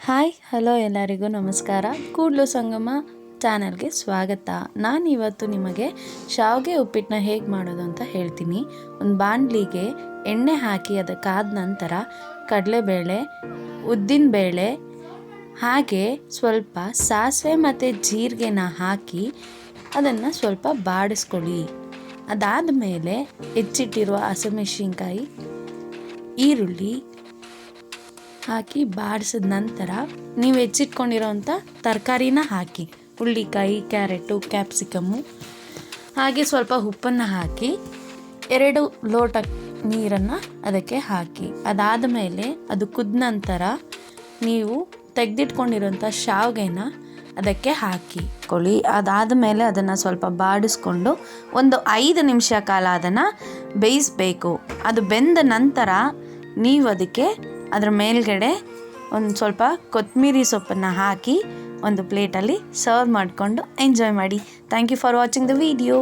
Hi hello ಎಲ್ಲರಿಗೂ ನಮಸ್ಕಾರ. ಕೂಡ್ಲು ಸಂಗಮ ಚಾನಲ್ಗೆ ಸ್ವಾಗತ. ನಾನಿವತ್ತು ನಿಮಗೆ ಶಾವಿಗೆ ಉಪ್ಪಿಟ್ಟನ್ನ ಹೇಗೆ ಮಾಡೋದು ಅಂತ ಹೇಳ್ತೀನಿ. ಒಂದು ಬಾಣಲಿಗೆ ಎಣ್ಣೆ ಹಾಕಿ ಅದಕ್ಕಾದ ನಂತರ ಕಡಲೆಬೇಳೆ, ಉದ್ದಿನಬೇಳೆ ಹಾಗೆ ಸ್ವಲ್ಪ ಸಾಸಿವೆ ಮತ್ತು ಜೀರಿಗೆನ ಹಾಕಿ ಅದನ್ನು ಸ್ವಲ್ಪ ಬಾಡಿಸ್ಕೊಳ್ಳಿ. ಅದಾದ ಮೇಲೆ ಹೆಚ್ಚಿಟ್ಟಿರುವ ಹಸಿಮೆಣಸಿನ್ಕಾಯಿ, ಈರುಳ್ಳಿ ಹಾಕಿ ಬಾಡಿಸಿದ ನಂತರ ನೀವು ಹೆಚ್ಚಿಟ್ಕೊಂಡಿರೋಂಥ ತರಕಾರಿನ ಹಾಕಿ, ಹುಳ್ಳಿಕಾಯಿ, ಕ್ಯಾರೆಟು, ಕ್ಯಾಪ್ಸಿಕಮ್ಮು ಹಾಗೆ ಸ್ವಲ್ಪ ಉಪ್ಪನ್ನು ಹಾಕಿ 2 ಲೋಟ ನೀರನ್ನು ಅದಕ್ಕೆ ಹಾಕಿ. ಅದಾದ ಮೇಲೆ ಅದು ಕುದ್ದ ನಂತರ ನೀವು ತೆಗೆದಿಟ್ಕೊಂಡಿರೋಂಥ ಶಾವಿಗೆನ ಅದಕ್ಕೆ ಹಾಕಿಕೊಳ್ಳಿ. ಅದಾದ ಮೇಲೆ ಅದನ್ನು ಸ್ವಲ್ಪ ಬಾಡಿಸ್ಕೊಂಡು ಒಂದು 5 ನಿಮಿಷ ಕಾಲ ಅದನ್ನು ಬೇಯಿಸಬೇಕು. ಅದು ಬೆಂದ ನಂತರ ನೀವು ಅದಕ್ಕೆ ಅದರ ಮೇಲ್ಗಡೆ ಒಂದು ಸ್ವಲ್ಪ ಕೊತ್ತಂಬರಿ ಸೊಪ್ಪನ್ನು ಹಾಕಿ ಒಂದು ಪ್ಲೇಟಲ್ಲಿ ಸರ್ವ್ ಮಾಡಿಕೊಂಡು ಎಂಜಾಯ್ ಮಾಡಿ. Thank you for watching the video.